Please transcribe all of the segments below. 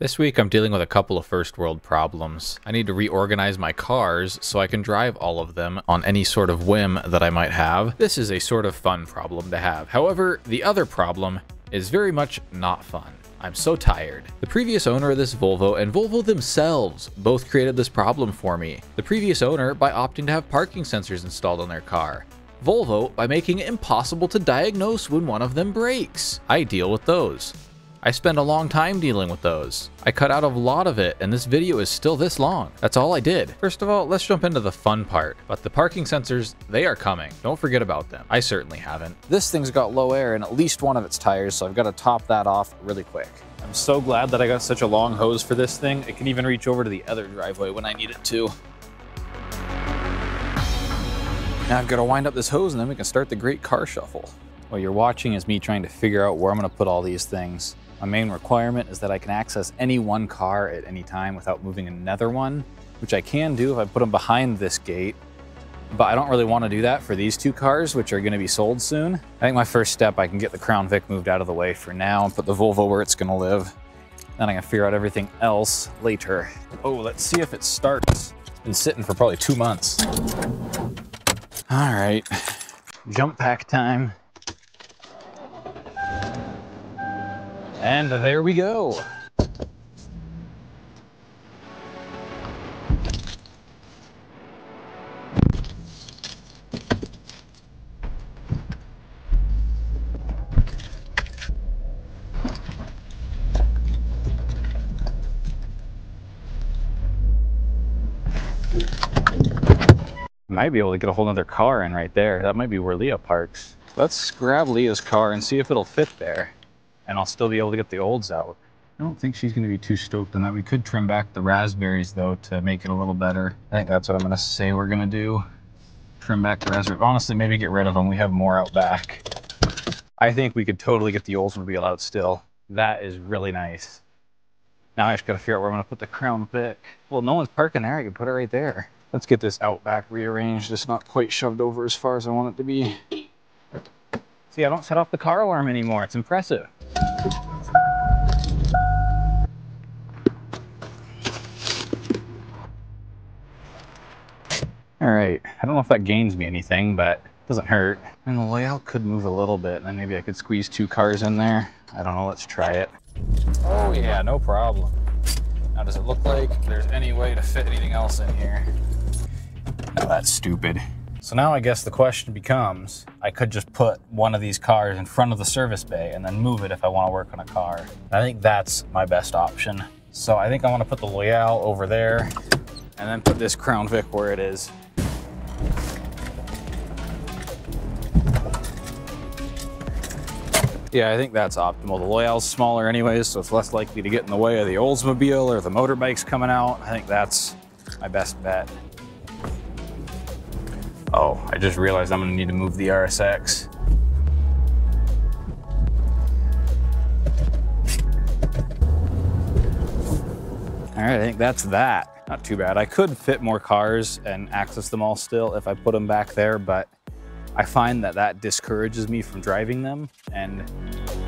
This week I'm dealing with a couple of first world problems. I need to reorganize my cars so I can drive all of them on any sort of whim that I might have. This is a sort of fun problem to have. However, the other problem is very much not fun. I'm so tired. The previous owner of this Volvo and Volvo themselves both created this problem for me. The previous owner by opting to have parking sensors installed on their car. Volvo by making it impossible to diagnose when one of them breaks. I deal with those. I spend a long time dealing with those. I cut out a lot of it, and this video is still this long. That's all I did. First of all, let's jump into the fun part. But the parking sensors, they are coming. Don't forget about them. I certainly haven't. This thing's got low air in at least one of its tires, so I've got to top that off really quick. I'm so glad that I got such a long hose for this thing. It can even reach over to the other driveway when I need it to. Now I've got to wind up this hose and then we can start the great car shuffle. What you're watching is me trying to figure out where I'm going to put all these things. My main requirement is that I can access any one car at any time without moving another one, which I can do if I put them behind this gate, but I don't really want to do that for these two cars, which are going to be sold soon. I think my first step, I can get the Crown Vic moved out of the way for now and put the Volvo where it's going to live. Then I can figure out everything else later. Oh, let's see if it starts. It's been sitting for probably 2 months. All right, jump pack time. And there we go. Might be able to get a whole nother car in right there. That might be where Leah parks. Let's grab Leah's car and see if it'll fit there. And I'll still be able to get the olds out. I don't think she's gonna be too stoked on that. We could trim back the raspberries though to make it a little better. I think that's what I'm gonna say we're gonna do. Trim back the raspberries. Honestly, maybe get rid of them. We have more out back. I think we could totally get the Oldsmobile out still. That is really nice. Now I just gotta figure out where I'm gonna put the Crown Vic. Well, no one's parking there. I can put it right there. Let's get this out back rearranged. It's not quite shoved over as far as I want it to be. See, I don't set off the car alarm anymore. It's impressive. All right, I don't know if that gains me anything, but it doesn't hurt. And the Loyale could move a little bit, and then maybe I could squeeze 2 cars in there. I don't know, let's try it. Oh yeah, no problem. Now does it look like there's any way to fit anything else in here? No, that's stupid. So now I guess the question becomes, I could just put one of these cars in front of the service bay and then move it if I want to work on a car. I think that's my best option. So I think I want to put the Loyale over there and then put this Crown Vic where it is. Yeah, I think that's optimal. The Loyale's smaller anyways, so it's less likely to get in the way of the Oldsmobile or the motorbikes coming out. I think that's my best bet. Oh, I just realized I'm gonna need to move the RSX. All right, I think that's that. Not too bad. I could fit more cars and access them all still if I put them back there, but I find that that discourages me from driving them, and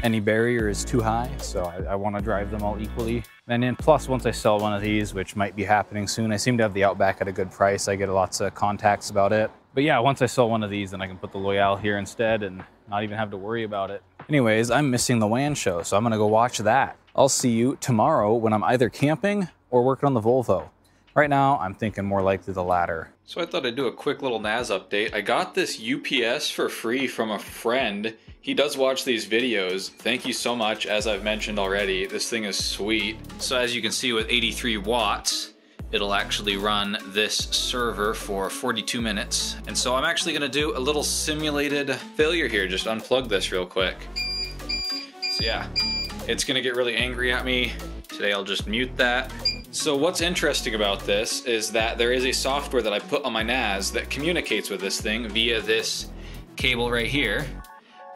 any barrier is too high, so I want to drive them all equally. And then plus, once I sell one of these, which might be happening soon, I seem to have the Outback at a good price. I get lots of contacts about it. But yeah, once I sell one of these, then I can put the Loyale here instead and not even have to worry about it. Anyways, I'm missing the WAN show, so I'm gonna go watch that. I'll see you tomorrow when I'm either camping or working on the Volvo. Right now, I'm thinking more likely the latter. So I thought I'd do a quick little NAS update. I got this UPS for free from a friend. He does watch these videos. Thank you so much. As I've mentioned already, this thing is sweet. So as you can see with 83 watts, it'll actually run this server for 42 minutes. And so I'm actually gonna do a little simulated failure here. Just unplug this real quick. So yeah, it's gonna get really angry at me. Today I'll just mute that. So what's interesting about this is that there is a software that I put on my NAS that communicates with this thing via this cable right here.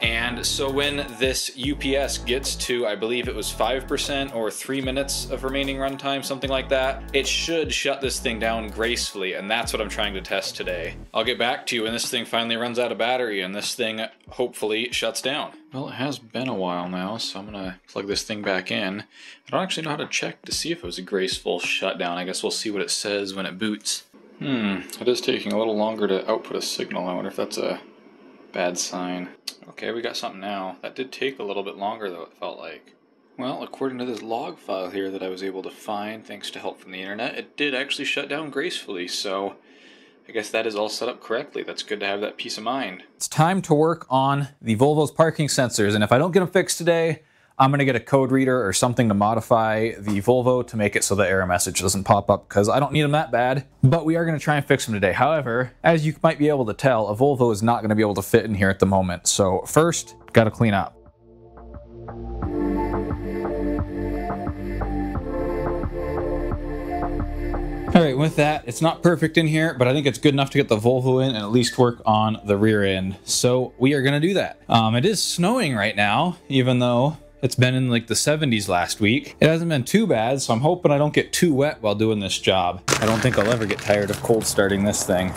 And so when this UPS gets to, I believe it was 5% or 3 minutes of remaining runtime, something like that, it should shut this thing down gracefully, and that's what I'm trying to test today. I'll get back to you when this thing finally runs out of battery and this thing hopefully shuts down. Well, it has been a while now, so I'm gonna plug this thing back in. I don't actually know how to check to see if it was a graceful shutdown. I guess we'll see what it says when it boots. It is taking a little longer to output a signal. I wonder if that's a bad sign. Okay, we got something now. That did take a little bit longer though, it felt like. Well, according to this log file here that I was able to find, thanks to help from the internet, it did actually shut down gracefully, so I guess that is all set up correctly. That's good to have that peace of mind. It's time to work on the Volvo's parking sensors, and if I don't get them fixed today, I'm gonna get a code reader or something to modify the Volvo to make it so the error message doesn't pop up, because I don't need them that bad, but we are gonna try and fix them today. However, as you might be able to tell, a Volvo is not gonna be able to fit in here at the moment. So first, gotta clean up. All right, with that, it's not perfect in here, but I think it's good enough to get the Volvo in and at least work on the rear end. So we are gonna do that. It is snowing right now, even though it's been in like the 70s last week. It hasn't been too bad, so I'm hoping I don't get too wet while doing this job. I don't think I'll ever get tired of cold starting this thing.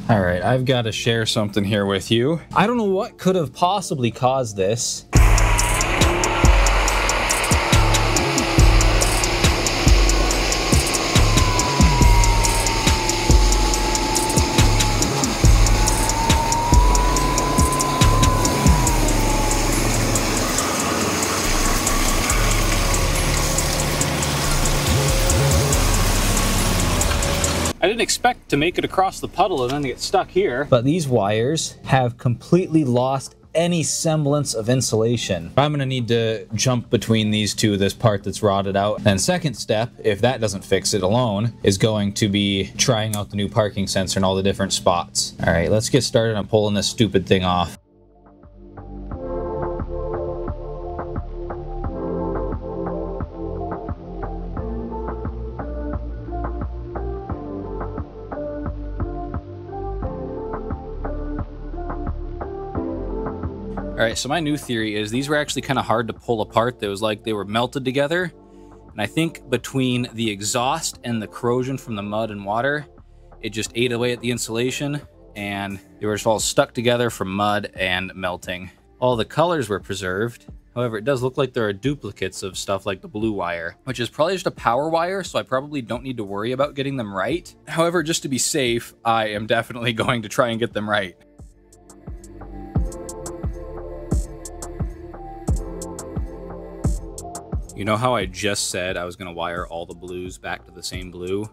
All right, I've got to share something here with you. I don't know what could have possibly caused this. I didn't expect to make it across the puddle and then get stuck here. But these wires have completely lost any semblance of insulation. I'm gonna need to jump between these two, this part that's rotted out. And second step, if that doesn't fix it alone, is going to be trying out the new parking sensor in all the different spots. All right, let's get started on pulling this stupid thing off. All right, so my new theory is these were actually kind of hard to pull apart. It was like they were melted together. And I think between the exhaust and the corrosion from the mud and water, it just ate away at the insulation and they were just all stuck together from mud and melting. All the colors were preserved. However, it does look like there are duplicates of stuff like the blue wire, which is probably just a power wire, so I probably don't need to worry about getting them right. However, just to be safe, I am definitely going to try and get them right. You know how I just said I was going to wire all the blues back to the same blue?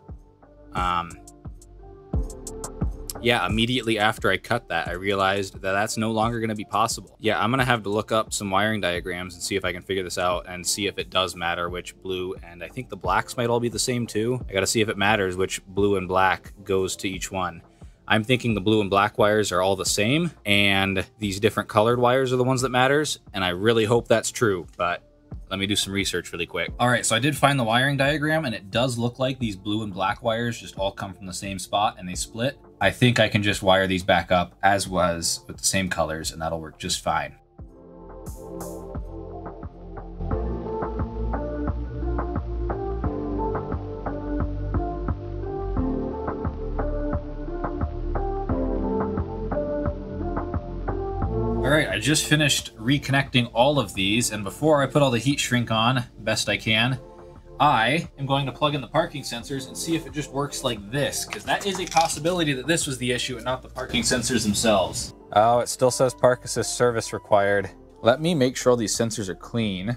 Yeah, immediately after I cut that, I realized that that's no longer going to be possible. Yeah, I'm going to have to look up some wiring diagrams and see if I can figure this out and see if it does matter which blue, and I think the blacks might all be the same too. I got to see if it matters which blue and black goes to each one. I'm thinking the blue and black wires are all the same, and these different colored wires are the ones that matters, and I really hope that's true, but let me do some research really quick. All right, so I did find the wiring diagram, and it does look like these blue and black wires just all come from the same spot and they split. I think I can just wire these back up as was with the same colors, and that'll work just fine. All right, I just finished reconnecting all of these, and before I put all the heat shrink on, best I can, I am going to plug in the parking sensors and see if it just works like this, because that is a possibility that this was the issue and not the parking sensors themselves. Oh, it still says park assist service required. Let me make sure all these sensors are clean.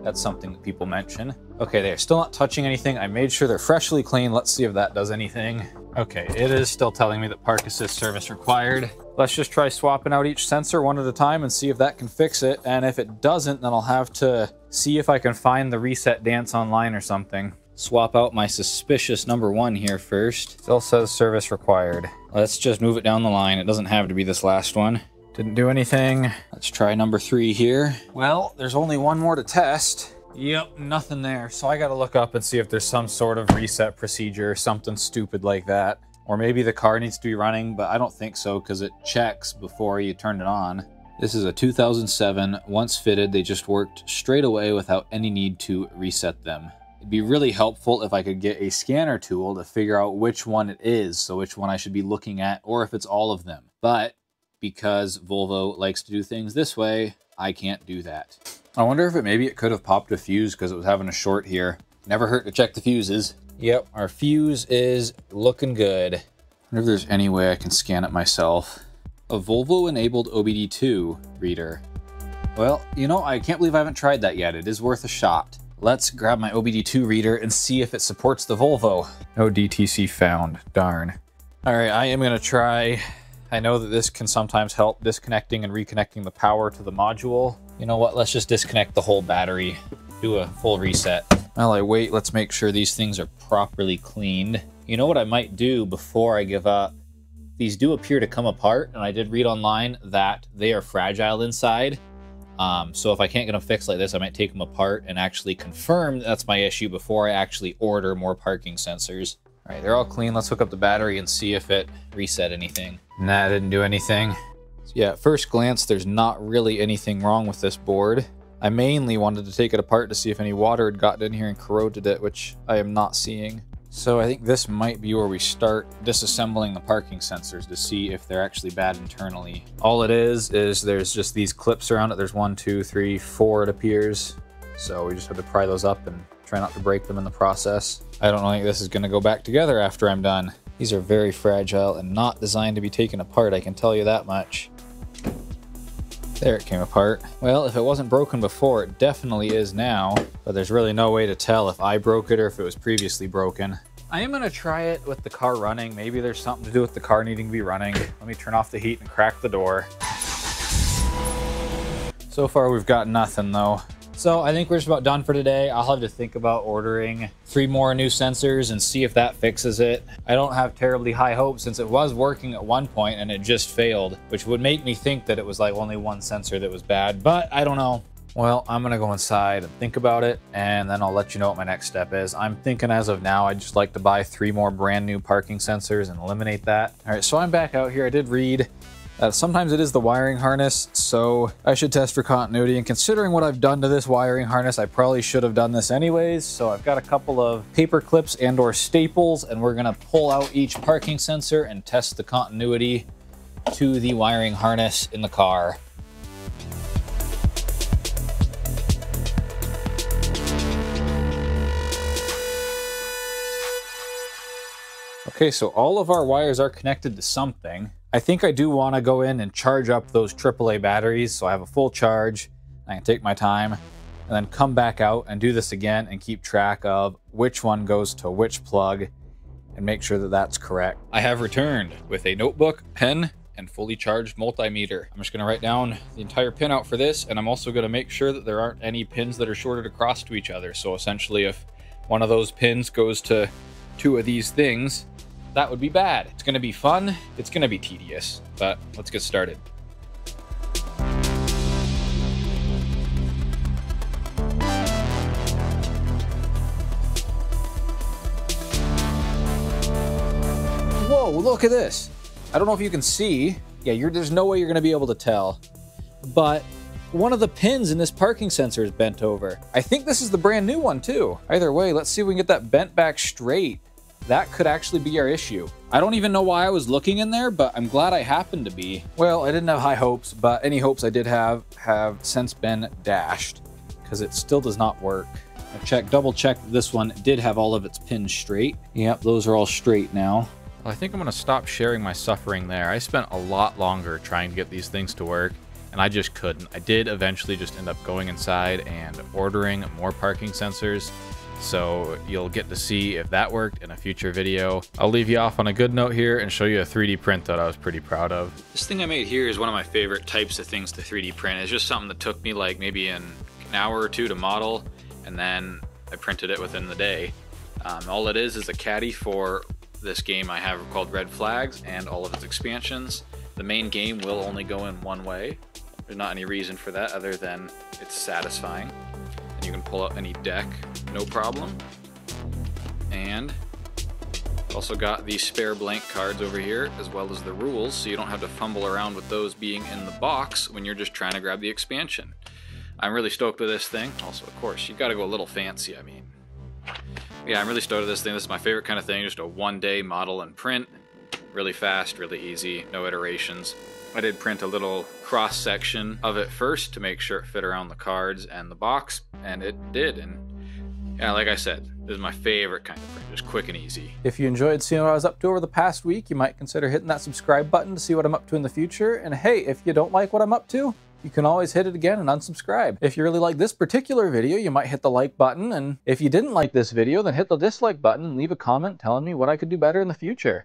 That's something that people mention. Okay, they're still not touching anything. I made sure they're freshly clean. Let's see if that does anything. Okay, it is still telling me that park assist service required. Let's just try swapping out each sensor one at a time and see if that can fix it. And if it doesn't, then I'll have to see if I can find the reset dance online or something. swap out my suspicious number 1 here first. Still says service required. Let's just move it down the line. It doesn't have to be this last one. Didn't do anything. Let's try number 3 here. Well, there's only one more to test. Yep, nothing there. So I gotta look up and see if there's some sort of reset procedure, something stupid like that. Or maybe the car needs to be running, but I don't think so because it checks before you turn it on. This is a 2007. Once fitted, they just worked straight away without any need to reset them. It'd be really helpful if I could get a scanner tool to figure out which one it is, so which one I should be looking at, or if it's all of them. But because Volvo likes to do things this way, I can't do that. I wonder if maybe it could have popped a fuse because it was having a short here. Never hurt to check the fuses. Yep, our fuse is looking good. I wonder if there's any way I can scan it myself. A Volvo-enabled OBD2 reader. Well, you know, I can't believe I haven't tried that yet. It is worth a shot. Let's grab my OBD2 reader and see if it supports the Volvo. No DTC found, darn. All right, I am gonna try. I know that this can sometimes help disconnecting and reconnecting the power to the module. You know what, let's just disconnect the whole battery, do a full reset. While I wait, let's make sure these things are properly cleaned. You know what I might do before I give up? These do appear to come apart, and I did read online that they are fragile inside. So if I can't get them fixed like this, I might take them apart and actually confirm that's my issue before I actually order more parking sensors. All right, they're all clean. Let's hook up the battery and see if it reset anything. Nah, it didn't do anything. So yeah, at first glance, there's not really anything wrong with this board. I mainly wanted to take it apart to see if any water had gotten in here and corroded it, which I am not seeing. So I think this might be where we start disassembling the parking sensors to see if they're actually bad internally. All it is there's just these clips around it. There's 1, 2, 3, 4 it appears. So we just have to pry those up and try not to break them in the process. I don't think this is gonna go back together after I'm done. These are very fragile and not designed to be taken apart, I can tell you that much. There, it came apart. Well, if it wasn't broken before, it definitely is now, but there's really no way to tell if I broke it or if it was previously broken. I am gonna try it with the car running. Maybe there's something to do with the car needing to be running. Let me turn off the heat and crack the door. So far, we've got nothing though. So I think we're just about done for today. I'll have to think about ordering 3 more new sensors and see if that fixes it. I don't have terribly high hopes since it was working at one point and it just failed, which would make me think that it was like only one sensor that was bad, but I don't know. Well, I'm gonna go inside and think about it, and then I'll let you know what my next step is. I'm thinking as of now, I'd just like to buy 3 more brand new parking sensors and eliminate that. All right, so I'm back out here. I did read sometimes it is the wiring harness, so I should test for continuity. And considering what I've done to this wiring harness, I probably should have done this anyways. So I've got a couple of paper clips and or staples, and we're gonna pull out each parking sensor and test the continuity to the wiring harness in the car. Okay, so all of our wires are connected to something. I think I do want to go in and charge up those AAA batteries so I have a full charge. I can take my time and then come back out and do this again and keep track of which one goes to which plug and make sure that that's correct. I have returned with a notebook, pen, and fully charged multimeter. I'm just going to write down the entire pin out for this, and I'm also going to make sure that there aren't any pins that are shorted across to each other. So essentially, if one of those pins goes to 2 of these things, that would be bad. It's gonna be fun, it's gonna be tedious, but let's get started. Whoa, look at this. I don't know if you can see. Yeah, there's no way you're gonna be able to tell, but one of the pins in this parking sensor is bent over. I think this is the brand new one too. Either way, let's see if we can get that bent back straight. That could actually be our issue. I don't even know why I was looking in there, but I'm glad I happened to be. Well, I didn't have high hopes, but any hopes I did have since been dashed because it still does not work. I double checked that this one did have all of its pins straight. Yep, those are all straight now. Well, I think I'm gonna stop sharing my suffering there. I spent a lot longer trying to get these things to work, and I just couldn't. I did eventually just end up going inside and ordering more parking sensors. So you'll get to see if that worked in a future video. I'll leave you off on a good note here and show you a 3D print that I was pretty proud of. This thing I made here is one of my favorite types of things to 3D print. It's just something that took me like maybe an hour or 2 to model, and then I printed it within the day. All it is a caddy for this game I have called Red Flags and all of its expansions. The main game will only go in one way. There's not any reason for that other than it's satisfying. And you can pull out any deck, no problem. And also got these spare blank cards over here, as well as the rules, so you don't have to fumble around with those being in the box when you're just trying to grab the expansion. I'm really stoked with this thing. Also, of course, you gotta go a little fancy, I mean. Yeah, I'm really stoked with this thing. This is my favorite kind of thing, just a one-day model and print. Really fast, really easy, no iterations. I did print a little cross-section of it first to make sure it fit around the cards and the box, and it did. And yeah, like I said, this is my favorite kind of print, just quick and easy. If you enjoyed seeing what I was up to over the past week, you might consider hitting that subscribe button to see what I'm up to in the future. And hey, if you don't like what I'm up to, you can always hit it again and unsubscribe. If you really like this particular video, you might hit the like button. And if you didn't like this video, then hit the dislike button and leave a comment telling me what I could do better in the future.